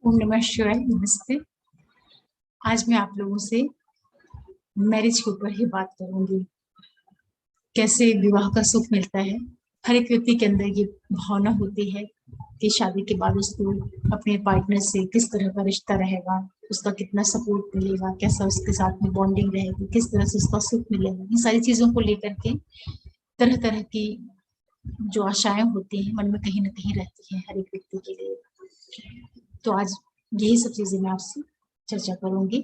ओम नमः शिवाय। नमस्ते। आज मैं आप लोगों से मैरिज के ऊपर ही बात करूंगी। कैसे विवाह का सुख मिलता है। हर एक व्यक्ति के अंदर ये भावना होती है कि शादी के बाद उसको अपने पार्टनर से किस तरह का रिश्ता रहेगा, उसका कितना सपोर्ट मिलेगा, कैसा उसके साथ में बॉन्डिंग रहेगी, किस तरह से उसका सुख मिलेगा। इन सारी चीजों को लेकर के तरह तरह की जो आशाएं होती हैं मन में कहीं ना कहीं रहती हैं हर एक व्यक्ति के लिए। तो आज यही सब चीजें मैं आपसे चर्चा करूंगी।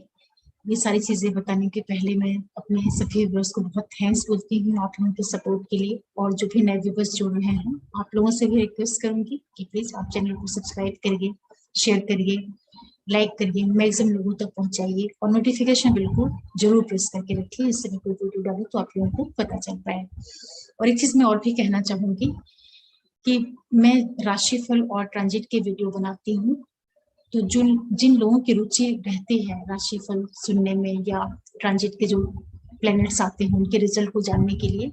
ये सारी चीजें बताने के पहले मैं अपने सभी व्यूअर्स को बहुत थैंक्स बोलती हूँ आप लोगों के सपोर्ट के लिए। और जो भी नए व्यूअर्स जुड़ रहे हैं आप लोगों से भी रिक्वेस्ट करूंगी कि प्लीज आप चैनल को सब्सक्राइब करिए, शेयर करिए, लाइक करिए, मैक्सिमम लोगों तक पहुंचाइए और नोटिफिकेशन बिल्कुल जरूर प्रेस करके रखिए, इससे मैं कोई वीडियो डालूं तो आप लोगों को पता चल पाए। और एक चीज मैं और भी कहना चाहूंगी कि मैं राशिफल और ट्रांजिट के वीडियो बनाती हूँ। तो जिन लोगों की रुचि रहती है राशिफल सुनने में या ट्रांजिट के जो प्लैनेट्स आते हैं उनके रिजल्ट को जानने के लिए,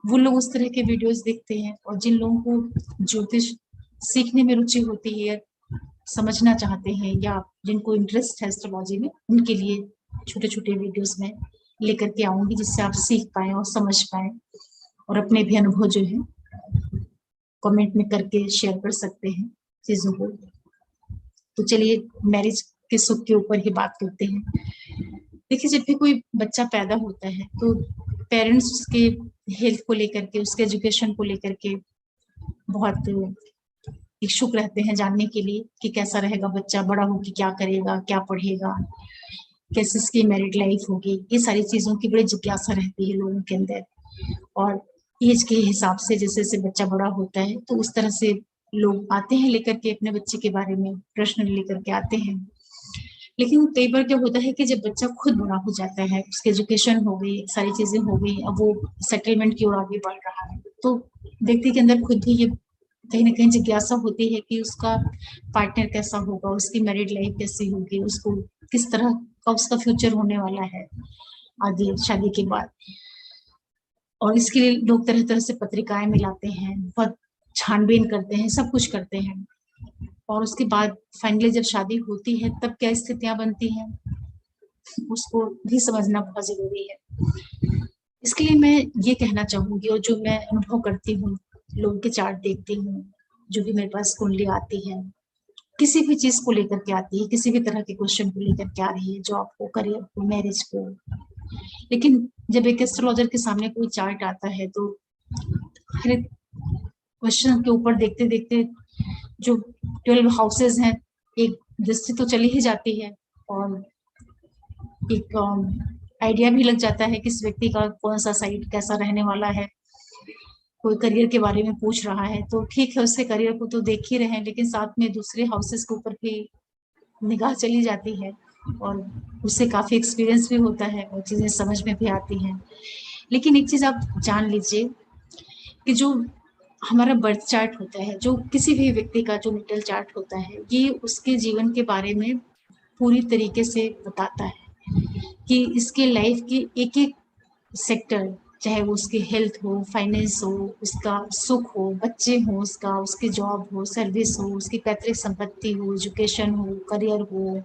वो लोग उस तरह के वीडियोस देखते हैं। और जिन लोगों को ज्योतिष सीखने में रुचि होती है, समझना चाहते हैं या जिनको इंटरेस्ट है एस्ट्रोलॉजी में, उनके लिए छोटे छोटे वीडियोस में लेकर के आऊंगी जिससे आप सीख पाए और समझ पाए और अपने भी अनुभव जो है कमेंट में करके शेयर कर सकते हैं चीजों को। तो चलिए मैरिज के सुख के ऊपर ही बात करते हैं। देखिए, जब भी कोई बच्चा पैदा होता है तो पेरेंट्स उसके हेल्थ को लेकर के, उसके एजुकेशन को लेकर के बहुत इच्छुक रहते हैं जानने के लिए कि कैसा रहेगा बच्चा, बड़ा होकर क्या करेगा, क्या पढ़ेगा, कैसे इसकी मैरिड लाइफ होगी। ये सारी चीजों की बड़ी जिज्ञासा रहती है लोगों के अंदर। और एज के हिसाब से जैसे जैसे बच्चा बड़ा होता है तो उस तरह से लोग आते हैं लेकर के अपने बच्चे के बारे में प्रश्न लेकर के आते हैं। लेकिन कई बार क्या होता है कि जब बच्चा खुद बड़ा हो जाता है, उसकी एजुकेशन हो गई, सारी चीजें हो गई, अब वो सेटलमेंट की ओर आगे बढ़ रहा है, तो व्यक्ति के अंदर खुद भी ये कहीं ना कहीं जिज्ञासा होती है कि उसका पार्टनर कैसा होगा, उसकी मैरिड लाइफ कैसी होगी, उसको किस तरह का उसका फ्यूचर होने वाला है आगे शादी के बाद। और इसके लिए लोग तरह तरह से पत्रिकाएं मिलाते हैं, बहुत छानबीन करते हैं, सब कुछ करते हैं। और उसके बाद फाइनली जब शादी होती है तब क्या स्थितियां बनती हैं उसको भी समझना बहुत जरूरी है। इसके लिए मैं ये कहना चाहूंगी, और जो मैं अनुभव करती हूँ, लोगों के चार्ट देखती हूँ, जो भी मेरे पास कुंडली आती है, किसी भी चीज को लेकर के आती है, किसी भी तरह के क्वेश्चन को लेकर के आ रही है, जॉब को, करियर को, मैरिज को। लेकिन जब एक एस्ट्रोलॉजर के सामने कोई चार्ट आता है तो हर एक क्वेश्चन के ऊपर देखते देखते जो 12 हाउसेस हैं, एक दृष्टि तो चली ही जाती है और एक आइडिया भी लग जाता है कि इस व्यक्ति का कौन सा साइड कैसा रहने वाला है। कोई करियर के बारे में पूछ रहा है तो ठीक है, उसके करियर को तो देख ही रहे हैं, लेकिन साथ में दूसरे हाउसेस के ऊपर भी निगाह चली जाती है और उससे काफी एक्सपीरियंस भी होता है और चीजें समझ में भी आती हैं। लेकिन एक चीज आप जान लीजिए कि जो हमारा बर्थ चार्ट होता है, जो किसी भी व्यक्ति का जो नेटल चार्ट होता है, ये उसके जीवन के बारे में पूरी तरीके से बताता है कि इसके लाइफ की एक एक सेक्टर, चाहे वो उसकी हेल्थ हो, फाइनेंस हो, उसका सुख हो, बच्चे हो, उसका, उसकी जॉब हो, सर्विस हो, उसकी पैतृक संपत्ति हो, एजुकेशन हो, करियर हो,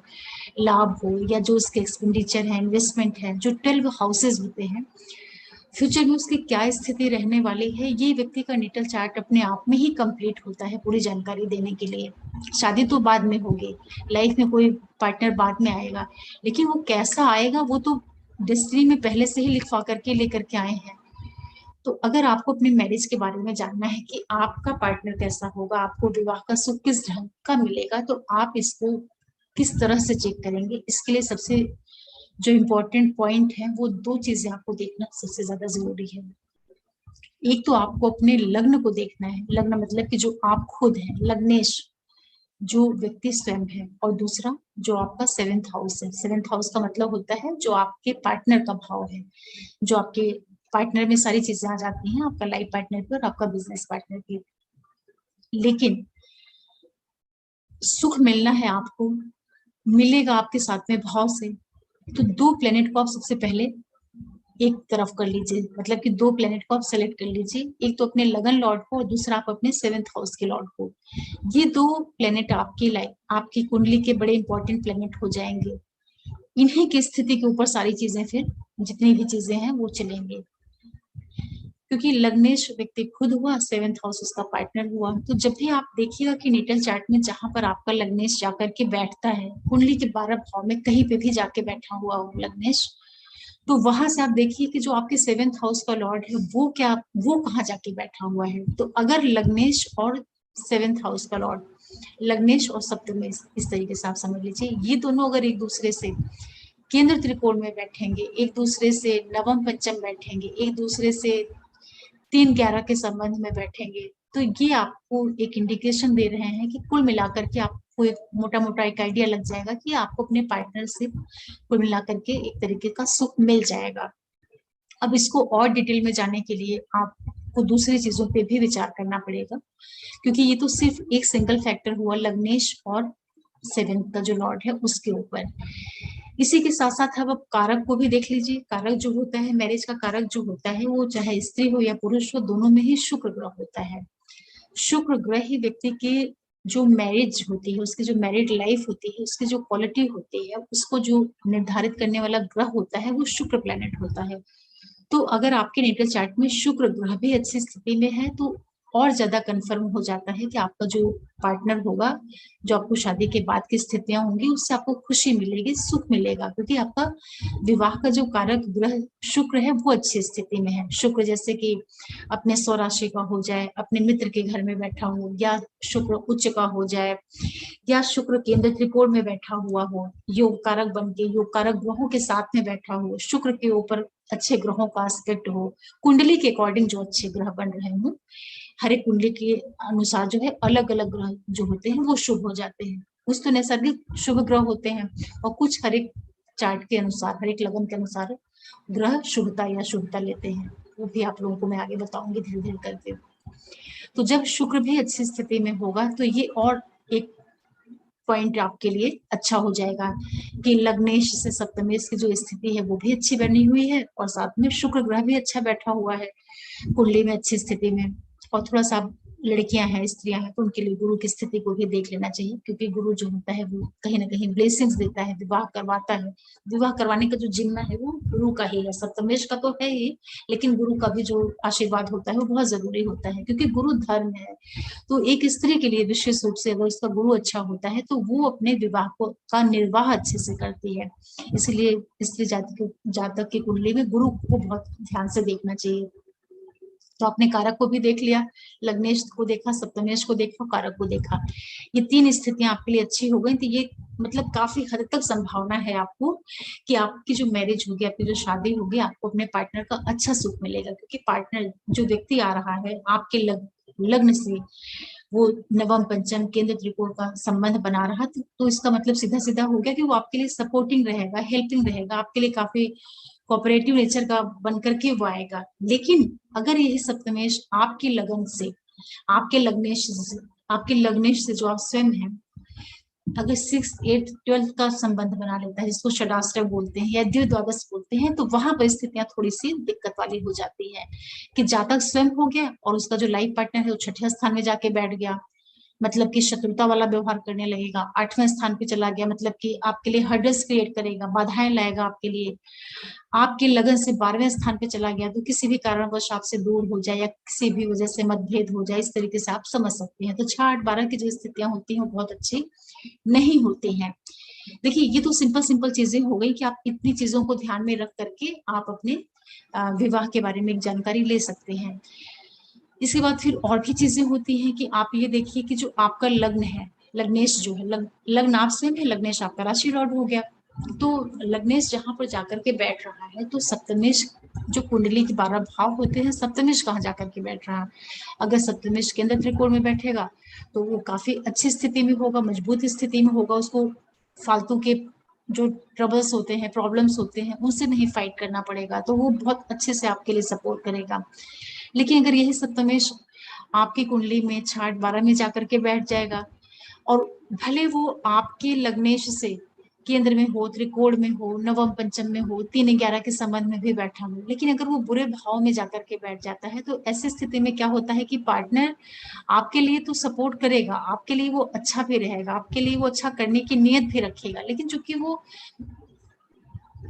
लाभ हो, या जो उसके एक्सपेंडिचर है, इन्वेस्टमेंट है, जो 12 हाउसेज होते हैं, फ्यूचर में उसकी क्या स्थिति रहने वाली है, ये व्यक्ति का नेटल चार्ट अपने आप में ही कंप्लीट होता है पूरी जानकारी देने के लिए। शादी तो बाद में होगी, लाइफ में कोई पार्टनर बाद में आएगा, लेकिन वो कैसा आएगा वो तो डेस्टिनी में पहले से ही लिखवा करके लेकर के आए हैं। तो अगर आपको अपने मैरिज के बारे में जानना है कि आपका पार्टनर कैसा होगा, आपको विवाह का सुख किस ढंग का मिलेगा, तो आप इसको किस तरह से चेक करेंगे, इसके लिए सबसे जो इम्पोर्टेंट पॉइंट है वो दो चीजें आपको देखना सबसे ज्यादा जरूरी है। एक तो आपको अपने लग्न को देखना है, लग्न मतलब कि जो आप खुद हैं, लग्नेश, जो व्यक्ति स्वयं है। और दूसरा जो आपका 7th हाउस है। 7th हाउस का मतलब होता है जो आपके पार्टनर का भाव है, जो आपके पार्टनर में सारी चीजें आ जाती हैं, आपका लाइफ पार्टनर की और आपका बिजनेस पार्टनर की। लेकिन सुख मिलना है आपको, मिलेगा आपके साथ में भाव से, तो दो प्लेनेट को आप सबसे पहले एक तरफ कर लीजिए, मतलब कि दो प्लेनेट को आप सेलेक्ट कर लीजिए, एक तो अपने लगन लॉर्ड को और दूसरा आप अपने 7th हाउस के लॉर्ड को। ये दो प्लेनेट आपकी लाइफ, आपकी कुंडली के बड़े इंपॉर्टेंट प्लेनेट हो जाएंगे। इन्हीं की स्थिति के ऊपर सारी चीजें, फिर जितनी भी चीजें हैं वो चलेंगे, क्योंकि लग्नेश व्यक्ति खुद हुआ, 7th हाउस उसका पार्टनर हुआ। तो जब भी आप देखिएगा कि नेटल चार्ट में जहां पर आपका लग्नेश जाकर के बैठता है, कुंडली के 12 भाव में कहीं पे भी जाके बैठा हुआ हो लग्नेश, तो वहां से आप देखिए कि जो आपके 7th हाउस का लॉर्ड है वो कहाँ जाके बैठा हुआ है। तो अगर लग्नेश और 7th हाउस का लॉर्ड, लग्नेश और सप्तमेश, इस तरीके से आप समझ लीजिए, ये दोनों अगर एक दूसरे से केंद्र त्रिकोण में बैठेंगे, एक दूसरे से नवम पंचम बैठेंगे, एक दूसरे से 3-11 के संबंध में बैठेंगे, तो ये आपको एक इंडिकेशन दे रहे हैं कि कुल मिलाकर के आपको एक मोटा मोटा एक आइडिया लग जाएगा कि आपको अपने पार्टनर से कुल मिलाकर के एक तरीके का सुख मिल जाएगा। अब इसको और डिटेल में जानने के लिए आपको दूसरी चीजों पे भी विचार करना पड़ेगा, क्योंकि ये तो सिर्फ एक सिंगल फैक्टर हुआ लग्नेश और 7th का जो लॉर्ड है उसके ऊपर। इसी के साथ साथ अब कारक को भी देख लीजिए। कारक जो होता है, मैरिज का कारक जो होता है, वो चाहे स्त्री हो या पुरुष हो, दोनों में ही शुक्र ग्रह होता है। शुक्र ग्रह ही व्यक्ति की जो मैरिज होती है, उसकी जो मैरिड लाइफ होती है, उसकी जो क्वालिटी होती है, उसको जो निर्धारित करने वाला ग्रह होता है वो शुक्र प्लेनेट होता है। तो अगर आपके नेटल चार्ट में शुक्र ग्रह भी अच्छी स्थिति में है तो और ज्यादा कंफर्म हो जाता है कि आपका जो पार्टनर होगा, जो आपको शादी के बाद की स्थितियां होंगी, उससे आपको खुशी मिलेगी, सुख मिलेगा, क्योंकि आपका विवाह का जो कारक ग्रह शुक्र है वो अच्छी स्थिति में है। शुक्र जैसे कि अपने स्वराशि का हो जाए, अपने मित्र के घर में बैठा हो, या शुक्र उच्च का हो जाए, या शुक्र केंद्र त्रिकोण में बैठा हुआ हो, योग कारक बन के योग कारक ग्रहों के साथ में बैठा हो, शुक्र के ऊपर अच्छे ग्रहों का एस्पेक्ट हो, कुंडली के अकॉर्डिंग जो अच्छे ग्रह बन रहे हो, हर एक कुंडली के अनुसार जो है अलग अलग ग्रह जो होते हैं वो शुभ हो जाते हैं। कुछ तो नैसर्गिक शुभ ग्रह होते हैं और कुछ हर एक चार्ट के अनुसार, हर एक लगन के अनुसार ग्रह शुभता या शुभता लेते हैं। वो भी आप लोगों को मैं आगे बताऊंगी धीरे धीरे करके। तो जब शुक्र भी अच्छी स्थिति में होगा तो ये और एक पॉइंट आपके लिए अच्छा हो जाएगा कि लग्नेश से सप्तमेश की जो स्थिति है वो भी अच्छी बनी हुई है और साथ में शुक्र ग्रह भी अच्छा बैठा हुआ है कुंडली में अच्छी स्थिति में। और थोड़ा सा लड़कियां हैं, स्त्रियां हैं, तो उनके लिए गुरु की स्थिति को भी देख लेना चाहिए, क्योंकि गुरु जो होता है वो कहीं ना कहीं ब्लेसिंग्स देता है, विवाह करवाता है। विवाह करवाने का जो जिम्मा है वो गुरु का ही है, सप्तमेश का तो है ही, लेकिन गुरु का भी जो आशीर्वाद होता है वो बहुत जरूरी होता है, क्योंकि गुरु धर्म है। तो एक स्त्री के लिए विशेष रूप से अगर उसका गुरु अच्छा होता है तो वो अपने विवाह को का निर्वाह अच्छे से करती है। इसलिए स्त्री जातक की कुंडली में गुरु को बहुत ध्यान से देखना चाहिए। तो आपने कारक को भी देख लिया, लग्नेश को देखा, सप्तमेश को देखा, कारक को देखा, ये 3 स्थितियां आपके लिए अच्छी हो गई। तो ये मतलब काफी हद तक संभावना है आपको कि आपकी जो मैरिज होगी, आपकी जो शादी होगी, आपको अपने पार्टनर का अच्छा सुख मिलेगा, क्योंकि पार्टनर जो व्यक्ति आ रहा है आपके लग्न से, वो नवम पंचम केंद्र त्रिकोण का संबंध बना रहा, तो इसका मतलब सीधा सीधा हो गया कि वो आपके लिए सपोर्टिंग रहेगा, हेल्पिंग रहेगा, आपके लिए काफी कोऑपरेटिव नेचर का बन करके वो आएगा। लेकिन अगर यही सप्तमेश आपके लगन से, आपके लग्नेश से, आपके लग्नेश से जो आप स्वयं हैं, अगर 6, 8, 12 का संबंध बना लेता है, जिसको षडाष्टक बोलते हैं या द्विद्वादश बोलते हैं, तो वहां पर स्थितियां थोड़ी सी दिक्कत वाली हो जाती है कि जातक स्वयं हो गया और उसका जो लाइफ पार्टनर है वो 6ठे स्थान में जाके बैठ गया, मतलब कि शत्रुता वाला व्यवहार करने लगेगा। 8वें स्थान पे चला गया, मतलब कि आपके लिए हर्डल्स क्रिएट करेगा, बाधाएं लाएगा आपके लिए। आपके लगन से 12वें स्थान पे चला गया तो किसी भी कारणवश आपसे दूर हो जाए या किसी भी वजह से मतभेद हो जाए, इस तरीके से आप समझ सकते हैं। तो 6, 8, 12 की जो स्थितियां होती हैं वो बहुत अच्छी नहीं होती हैं। देखिए ये तो सिंपल सिंपल चीजें हो गई कि आप इतनी चीजों को ध्यान में रख करके आप अपने विवाह के बारे में एक जानकारी ले सकते हैं। इसके बाद फिर और भी चीजें होती हैं कि आप ये देखिए कि जो आपका लग्न है, लग्नेश जो है, लग्न आप स्वयं है, लग्नेश आपका राशि लॉर्ड हो गया। तो लग्नेश जहां पर जाकर के बैठ रहा है, तो सप्तमेश जो कुंडली के 12 भाव होते हैं, सप्तमेश कहाँ जाकर के बैठ रहा है। अगर सप्तमेश केंद्र त्रिकोण में बैठेगा तो वो काफी अच्छी स्थिति में होगा, मजबूत स्थिति में होगा, उसको फालतू के जो ट्रबल्स होते हैं, प्रॉब्लम्स होते हैं, उनसे नहीं फाइट करना पड़ेगा, तो वो बहुत अच्छे से आपके लिए सपोर्ट करेगा। लेकिन अगर यही सप्तमेश आपकी कुंडली में 6, 8, 12 में जाकर के बैठ जाएगा और भले वो आपके लग्नेश से केंद्र में हो, त्रिकोण में हो, नवम पंचम में हो, 3-11 के संबंध में भी बैठा हो, लेकिन अगर वो बुरे भाव में जाकर के बैठ जाता है तो ऐसी स्थिति में क्या होता है कि पार्टनर आपके लिए तो सपोर्ट करेगा, आपके लिए वो अच्छा भी रहेगा, आपके लिए वो अच्छा करने की नीयत भी रखेगा, लेकिन चूंकि वो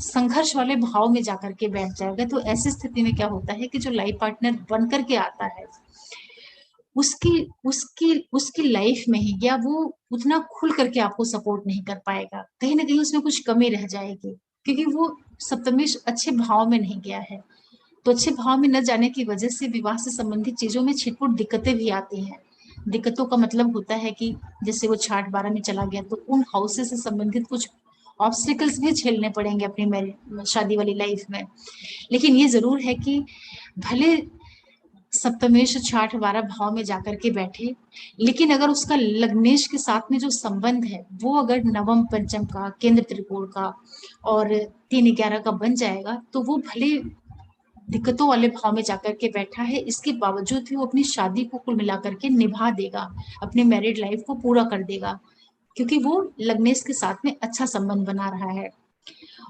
संघर्ष वाले भाव में जाकर के बैठ जाएगा तो ऐसी स्थिति में क्या होता है कि जो लाइफ पार्टनर बन करके आता है उसकी उसकी उसकी लाइफ में ही या वो उतना खुल करके आपको सपोर्ट नहीं कर पाएगा, कहीं ना कहीं उसमें कुछ कमी रह जाएगी, क्योंकि वो सप्तमेश अच्छे भाव में नहीं गया है। तो अच्छे भाव में न जाने की वजह से विवाह से संबंधित चीजों में छिटपुट दिक्कतें भी आती हैं। दिक्कतों का मतलब होता है कि जैसे वो छाठ 12 में चला गया तो उन हाउसेस से संबंधित कुछ ऑब्स्टिकल्स भी झेलने पड़ेंगे अपनी मैरिज शादी वाली लाइफ में। लेकिन ये जरूर है कि भले सप्तमेश छाठ 12 भाव में जाकर के बैठे, लेकिन अगर उसका लग्नेश के साथ में जो संबंध है वो अगर नवम पंचम का, केंद्र त्रिकोण का और 3-11 का बन जाएगा तो वो भले दिक्कतों वाले भाव में जाकर के बैठा है, इसके बावजूद भी वो अपनी शादी को कुल मिलाकर के निभा देगा, अपने मैरिड लाइफ को पूरा कर देगा, क्योंकि वो लग्नेश के साथ में अच्छा संबंध बना रहा है।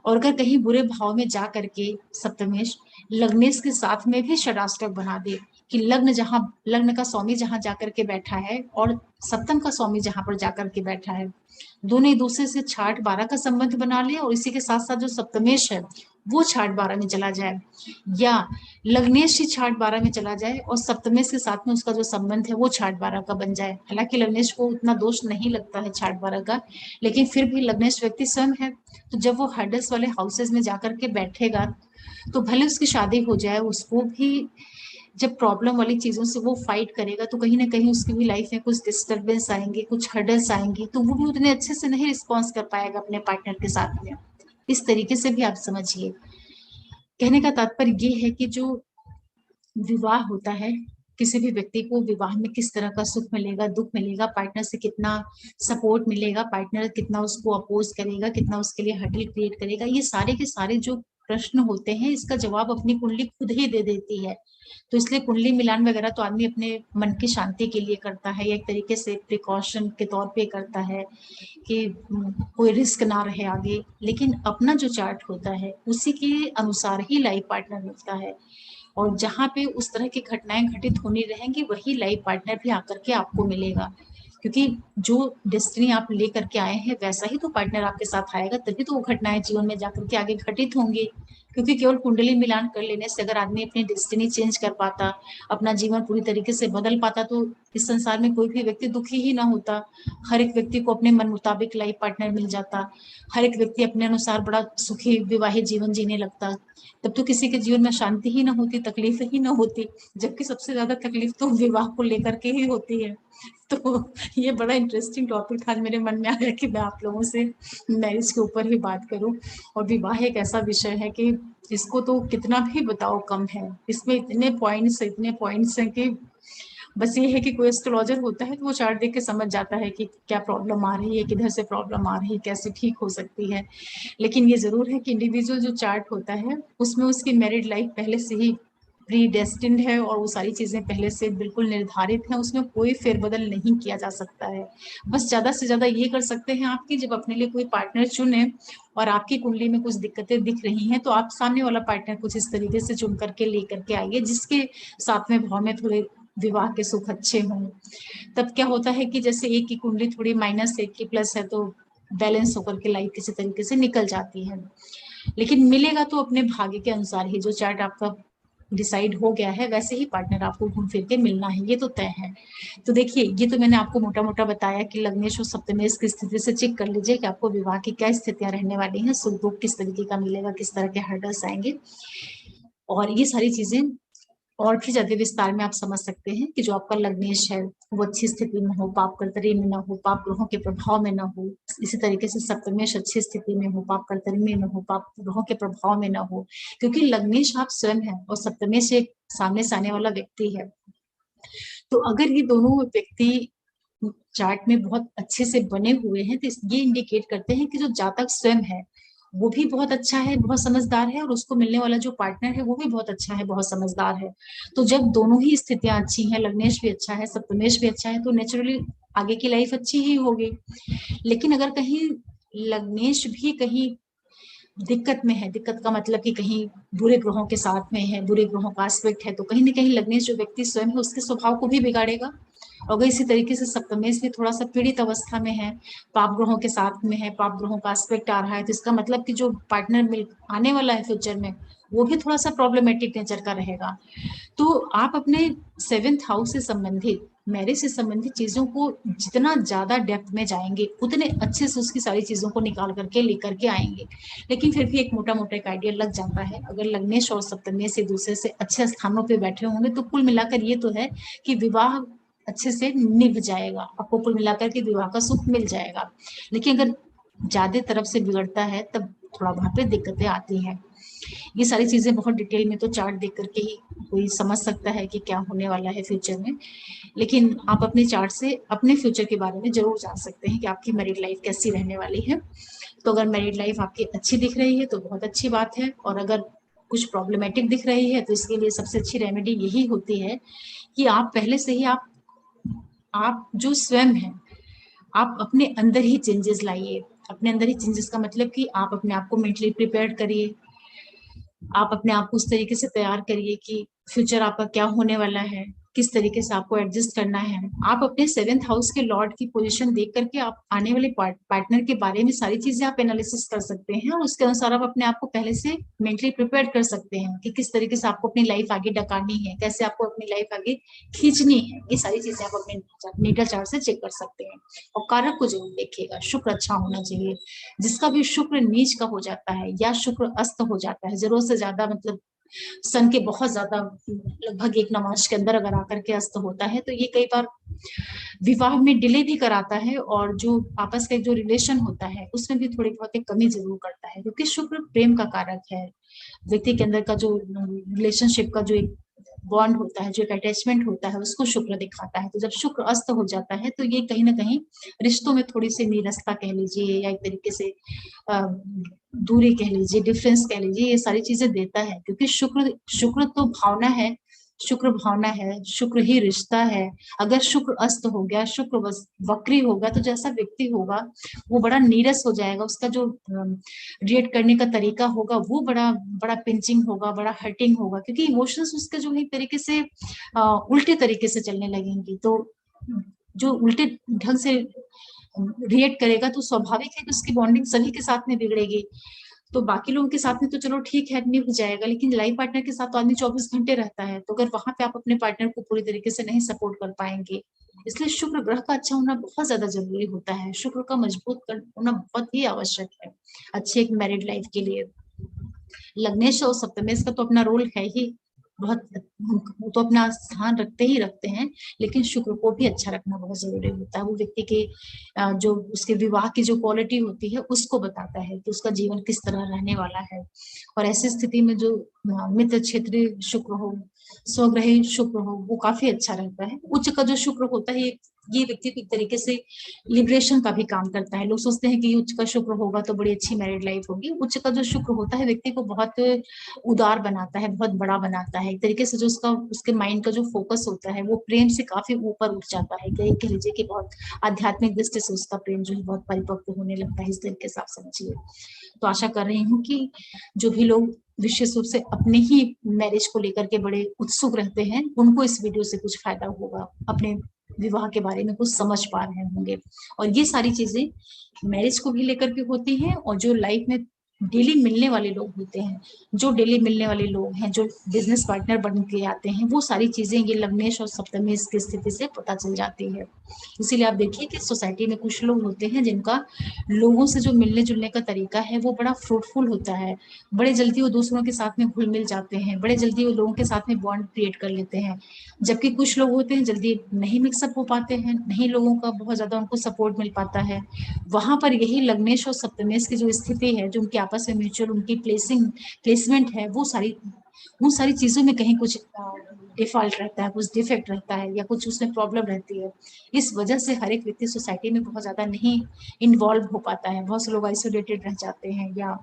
और अगर कहीं बुरे भाव में जा करके सप्तमेश लग्नेश के साथ में भी षडाष्टक बना दे कि लग्न का स्वामी जहां जाकर के बैठा है और सप्तम का स्वामी जहां पर जाकर के बैठा है, दोनों एक दूसरे से छाठ 12 का संबंध बना ले और इसी के साथ साथ जो सप्तमेश है वो छाठ 12 में चला जाए, या लग्नेश ही छाठ 12 में चला जाए और सप्तमेश के साथ में उसका जो संबंध है वो छाठ 12 का बन जाए। हालांकि लग्नेश को उतना दोष नहीं लगता है छाठ 12 का, लेकिन फिर भी लग्नेश व्यक्ति स्वयं है, तो जब वो हर्डस वाले हाउसेस में जाकर के बैठेगा तो भले उसकी शादी हो जाए, उसको भी जब प्रॉब्लम वाली चीजों से वो फाइट करेगा तो कहीं ना कहीं उसकी भी लाइफ में कुछ डिस्टरबेंस आएंगे, कुछ हर्डल्स आएंगे, तो वो भी उतने अच्छे से नहीं रिस्पॉन्स कर पाएगा अपने पार्टनर के साथ में। इस तरीके से भी आप समझिए। कहने का तात्पर्य ये है कि जो विवाह होता है, किसी भी व्यक्ति को विवाह में किस तरह का सुख मिलेगा, दुख मिलेगा, पार्टनर से कितना सपोर्ट मिलेगा, पार्टनर कितना उसको अपोज करेगा, कितना उसके लिए हर्डल क्रिएट करेगा, ये सारे के सारे जो प्रश्न होते हैं इसका जवाब अपनी कुंडली खुद ही दे देती है। तो इसलिए कुंडली मिलान वगैरह तो आदमी अपने मन की शांति के लिए करता है, एक तरीके से प्रिकॉशन के तौर पे करता है कि कोई रिस्क ना रहे आगे, लेकिन अपना जो चार्ट होता है उसी के अनुसार ही लाइफ पार्टनर मिलता है। और जहाँ पे उस तरह की घटनाएं घटित होनी रहेंगी वही लाइफ पार्टनर भी आकर के आपको मिलेगा, क्योंकि जो डेस्टिनी आप लेकर के आए हैं वैसा ही तो पार्टनर आपके साथ आएगा, तभी तो वो घटनाएं जीवन में जाकर के आगे घटित होंगी। क्योंकि केवल कुंडली मिलान कर लेने से अगर आदमी अपनी डेस्टिनी चेंज कर पाता, अपना जीवन पूरी तरीके से बदल पाता, तो इस संसार में कोई भी व्यक्ति दुखी ही ना होता। हर एक व्यक्ति को अपने मन मुताबिक लाइफ पार्टनर मिल जाता, हर एक व्यक्ति अपने अनुसार बड़ा सुखी विवाहित जीवन जीने लगता, तब तो किसी के जीवन में शांति ही ना होती, तकलीफ ही ना होती, जबकि सबसे ज्यादा तकलीफ तो विवाह को लेकर के ही होती है। तो ये बड़ा इंटरेस्टिंग टॉपिक आज मेरे मन में आया कि मैं आप लोगों से मैरिज के ऊपर ही बात करूं। और विवाह एक ऐसा विषय है कि इसको तो कितना भी बताओ कम है, इसमें इतने पॉइंट्स हैं कि बस ये है कि कोई एस्ट्रोलॉजर होता है तो वो चार्ट देख के समझ जाता है कि क्या प्रॉब्लम आ रही है, किधर से प्रॉब्लम आ रही है, कैसे ठीक हो सकती है। लेकिन ये जरूर है कि इंडिविजुअल जो चार्ट होता है उसमें उसकी मैरिड लाइफ पहले से ही प्री डेस्टिन्ड है और वो सारी चीजें पहले से बिल्कुल निर्धारित हैं, उसमें कोई फेरबदल नहीं किया जा सकता है। बस ज्यादा से ज्यादा ये कर सकते हैं आपकी, जब अपने लिए कोई पार्टनर चुने और आपकी कुंडली में कुछ दिक्कतें दिख रही हैं तो आप सामने वाला पार्टनर कुछ इस तरीके से चुन करके लेकर के आइए जिसके साथ में भाव में थोड़े विवाह के सुख अच्छे हों। तब क्या होता है कि जैसे एक की कुंडली थोड़ी माइनस एक की प्लस है तो बैलेंस होकर के लाइफ किसी तरीके से निकल जाती है। लेकिन मिलेगा तो अपने भाग्य के अनुसार ही, जो चार्ट आपका डिसाइड हो गया है वैसे ही पार्टनर आपको घूम फिर के मिलना है, ये तो तय है। तो देखिए ये तो मैंने आपको मोटा मोटा बताया कि लग्नेश और सप्तमेश की स्थिति से चेक कर लीजिए कि आपको विवाह की क्या स्थितियां रहने वाली हैं, सुख दुख किस तरीके का मिलेगा, किस तरह के हर्डल्स आएंगे, और ये सारी चीजें और भी ज्यादा विस्तार में आप समझ सकते हैं कि जो आपका लग्नेश है वो अच्छी स्थिति में हो, पाप कर्तरी में ना हो, पाप ग्रहों के प्रभाव में ना हो। इसी तरीके से सप्तमेश अच्छी स्थिति में हो, पाप कर्तरी में ना हो, पाप ग्रहों के प्रभाव में ना हो, क्योंकि लग्नेश आप स्वयं है और सप्तमेश एक सामने से आने वाला व्यक्ति है। तो अगर ये दोनों व्यक्ति चार्ट में बहुत अच्छे से बने हुए हैं तो ये इंडिकेट करते हैं कि जो जातक स्वयं है वो भी बहुत अच्छा है, बहुत समझदार है, और उसको मिलने वाला जो पार्टनर है वो भी बहुत अच्छा है, बहुत समझदार है। तो जब दोनों ही स्थितियां अच्छी हैं, लग्नेश भी अच्छा है, सप्तमेश भी अच्छा है, तो नेचुरली आगे की लाइफ अच्छी ही होगी। लेकिन अगर कहीं लग्नेश भी कहीं दिक्कत में है, दिक्कत का मतलब कि कहीं बुरे ग्रहों के साथ में है, बुरे ग्रहों का एस्पेक्ट है, तो कहीं ना कहीं लग्नेश जो व्यक्ति स्वयं है उसके स्वभाव को भी बिगाड़ेगा। अगर इसी तरीके से सप्तमेश भी थोड़ा सा पीड़ित अवस्था में है, पाप ग्रहों के साथ में है, पाप ग्रहों का एस्पेक्ट आ रहा है, तो इसका मतलब कि जो पार्टनर मिल आने वाला है फ्यूचर में, वो भी थोड़ा सा प्रॉब्लमेटिक नेचर का रहेगा। तो आप अपने 7th हाउस से संबंधित, मैरिज से संबंधित चीजों को जितना ज्यादा डेप्थ में जाएंगे उतने अच्छे से उसकी सारी चीजों को निकाल करके लेकर के आएंगे। लेकिन फिर भी एक मोटा मोटा एक आइडिया लग जाता है, अगर लग्नेश और सप्तमेश से दूसरे से अच्छे स्थानों पे बैठे होंगे तो कुल मिलाकर ये तो है कि विवाह अच्छे से निभ जाएगा, आपको कुल मिलाकर के विवाह का सुख मिल जाएगा। लेकिन अगर ज्यादा तरफ से बिगड़ता है तब थोड़ा वहां पे दिक्कतें आती हैं। ये सारी चीजें बहुत डिटेल में तो चार्ट देख करके ही कोई समझ सकता है कि क्या होने वाला है फ्यूचर में। लेकिन आप अपने चार्ट से अपने फ्यूचर के बारे में जरूर जान सकते हैं कि आपकी मैरिड लाइफ कैसी रहने वाली है। तो अगर मैरिड लाइफ आपकी अच्छी दिख रही है तो बहुत अच्छी बात है, और अगर कुछ प्रॉब्लमेटिक दिख रही है तो इसके लिए सबसे अच्छी रेमेडी यही होती है कि आप पहले से ही आप जो स्वयं है, आप अपने अंदर ही चेंजेस लाइए। अपने अंदर ही चेंजेस का मतलब कि आप अपने आप को मेंटली प्रिपेयर करिए, आप अपने आप को उस तरीके से तैयार करिए कि फ्यूचर आपका क्या होने वाला है, किस तरीके से आपको एडजस्ट करना है। आप अपने 7th हाउस के लॉर्ड की पोजीशन देख करके आप आने वाले पार्टनर के बारे में सारी चीजें आप एनालिसिस कर सकते हैं, और उसके अनुसार आप अपने आप को पहले से मेंटली प्रिपेयर कर सकते हैं कि किस तरीके से आपको अपनी लाइफ आगे डकानी है, कैसे आपको अपनी लाइफ आगे खींचनी है। ये सारी चीजें आप अपने नेटल चार्ट से चेक कर सकते हैं। और कारक को जरूर देखिएगा, शुक्र अच्छा होना चाहिए। जिसका भी शुक्र नीच का हो जाता है या शुक्र अस्त हो जाता है, जरूरत से ज्यादा मतलब सन के बहुत ज्यादा लगभग 1 नमाज के अंदर अगर आकर के अस्त होता है तो ये कई बार विवाह में डिले भी कराता है, और जो आपस का जो रिलेशन होता है उसमें भी थोड़ी बहुत एक कमी जरूर करता है, क्योंकि शुक्र प्रेम का कारक है। व्यक्ति के अंदर का जो रिलेशनशिप का जो एक बॉन्ड होता है, जो एक अटैचमेंट होता है, उसको शुक्र दिखाता है। तो जब शुक्र अस्त हो जाता है तो ये कहीं ना कहीं रिश्तों में थोड़ी सी नीरसता कह लीजिए, या एक तरीके से दूरी कह लीजिए, डिफरेंस कह लीजिए, ये सारी चीजें देता है। क्योंकि शुक्र शुक्र तो भावना है, शुक्र भावना है, शुक्र ही रिश्ता है। अगर शुक्र अस्त हो गया, शुक्र वक्री होगा, तो जैसा व्यक्ति होगा वो बड़ा नीरस हो जाएगा, उसका जो रिएक्ट करने का तरीका होगा वो बड़ा बड़ा पिंचिंग होगा, बड़ा हर्टिंग होगा, क्योंकि इमोशंस उसके जो है तरीके से उल्टे तरीके से चलने लगेंगी। तो जो उल्टे ढंग से रिएक्ट करेगा तो स्वाभाविक है कि उसकी बॉन्डिंग सभी के साथ में बिगड़ेगी। तो बाकी लोगों के साथ में तो चलो ठीक है, निभ जाएगा, लेकिन लाइफ पार्टनर के साथ तो आदमी 24 घंटे रहता है, तो अगर वहां पे आप अपने पार्टनर को पूरी तरीके से नहीं सपोर्ट कर पाएंगे, इसलिए शुक्र ग्रह का अच्छा होना बहुत ज्यादा जरूरी होता है। शुक्र का मजबूत होना बहुत ही आवश्यक है अच्छी एक मैरिड लाइफ के लिए। लग्नेश और सप्तमेश का तो अपना रोल है ही, बहुत वो तो अपना स्थान रखते ही रखते हैं, लेकिन शुक्र को भी अच्छा रखना बहुत जरूरी होता है। वो व्यक्ति के जो उसके विवाह की जो क्वालिटी होती है उसको बताता है कि उसका जीवन किस तरह रहने वाला है। और ऐसी स्थिति में जो मित्र क्षेत्रीय शुक्र हो, स्वग्रही शुक्र हो, वो काफी अच्छा रहता है। उच्च का जो शुक्र होता है ये व्यक्ति को एक तरीके से लिबरेशन का भी काम करता है। लोग सोचते हैं कि उच्च का शुक्र होगा तो बड़ी अच्छी मैरिड लाइफ होगी। उच्च का जो शुक्र होता है व्यक्ति को बहुत उदार बनाता है, बहुत बड़ा बनाता है। एक तरीके से जो उसका उसके माइंड का जो फोकस होता है वो प्रेम से काफी ऊपर उठ जाता है। कह लीजिए कि बहुत आध्यात्मिक दृष्टि से उसका प्रेम जो है बहुत परिपक्व होने लगता है, इस तरीके से आप समझिए। तो आशा कर रही हूँ कि जो भी लोग विशेष रूप से अपने ही मैरिज को लेकर के बड़े उत्सुक रहते हैं उनको इस वीडियो से कुछ फायदा होगा, अपने विवाह के बारे में कुछ समझ पा रहे होंगे। और ये सारी चीजें मैरिज को भी लेकर के होती हैं, और जो लाइफ में डेली मिलने वाले लोग होते हैं, जो डेली मिलने वाले लोग हैं, जो बिजनेस पार्टनर बन के आते हैं, वो सारी चीजें ये लग्नेश और सप्तमेश की स्थिति से पता चल जाती है। इसीलिए आप देखिए कि सोसाइटी में कुछ लोग होते हैं जिनका लोगों से जो मिलने जुलने का तरीका है वो बड़ा फ्रूटफुल होता है। बड़े जल्दी वो दूसरों के साथ में घुल मिल जाते हैं, बड़े जल्दी वो लोगों के साथ में बॉन्ड क्रिएट कर लेते हैं। जबकि कुछ लोग होते हैं जल्दी नहीं मिक्सअप हो पाते हैं, नहीं लोगों का बहुत ज्यादा उनको सपोर्ट मिल पाता है। वहां पर यही लग्नेश और सप्तमेश की जो स्थिति है, जो उनकी आपस में म्यूचुअल उनकी प्लेसमेंट है, वो सारी उन सारी चीज़ों में कहीं कुछ डिफ़ॉल्ट रहता है, कुछ डिफेक्ट रहता है या कुछ उसमें प्रॉब्लम रहती है। इस वजह से हर एक व्यक्ति सोसाइटी में बहुत ज़्यादा नहीं इन्वॉल्व हो पाता है। बहुत से लोग आइसोलेटेड रह जाते हैं या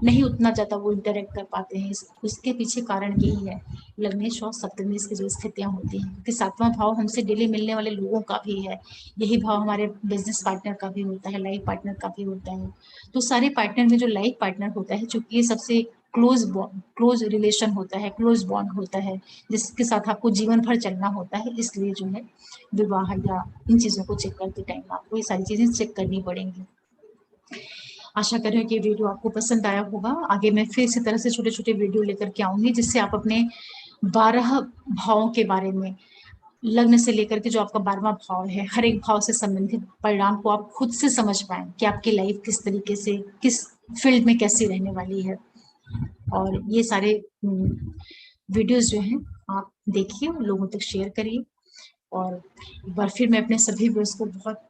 नहीं उतना ज़्यादा वो इंटरैक्ट कर पाते हैं। उसके पीछे कारण यही है, लग्नेश और सप्तमेश की जो स्थितियाँ होती हैं, क्योंकि 7वां भाव हमसे डेली मिलने वाले लोगों का भी है। यही भाव हमारे बिज़नेस पार्टनर का भी होता है, लाइफ पार्टनर का भी होता है। तो सारे पार्टनर में जो लाइफ पार्टनर होता है, चूँकि ये सबसे क्लोज़ रिलेशन होता है, क्लोज़ बॉन्ड होता है, जिसके साथ आपको जीवन भर चलना होता है, इसलिए जो है विवाह या इन चीज़ों को चेक करते टाइम आपको ये सारी चीज़ें चेक करनी पड़ेंगी। आशा कर रही हूँ कि ये वीडियो आपको पसंद आया होगा। आगे मैं फिर इसी तरह से छोटे-छोटे वीडियो लेकर के आऊँगी, जिससे आप अपने 12 भावों के बारे में, लग्न से लेकर के जो आपका 12वां भाव है, हर एक भाव से संबंधित परिणाम को आप खुद से समझ पाएँ कि आपकी लाइफ किस तरीके से, किस फील्ड में कैसी रहने वाली है। और ये सारे वीडियोज़ जो हैं आप देखिए और लोगों तक शेयर करिए। और एक बार फिर मैं अपने सभी व्यूअर्स को बहुत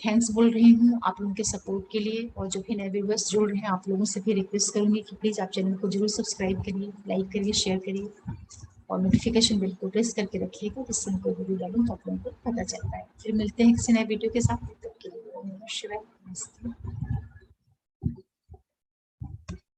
थैंक्स बोल रही हूँ आप लोगों के सपोर्ट के लिए। और जो भी नए व्यूअर्स जुड़ रहे हैं, आप लोगों से भी रिक्वेस्ट करूँगी कि प्लीज़ आप चैनल को ज़रूर सब्सक्राइब करिए, लाइक करिए, शेयर करिए और नोटिफिकेशन बेल को प्रेस करके रखिएगा, जिससे मैं कोई वीडियो डालूँ तो आप लोगों को पता चल पाए। फिर मिलते हैं किसी नए वीडियो के साथ। तब तक के लिए ओम नमः शिवाय। नमस्ते।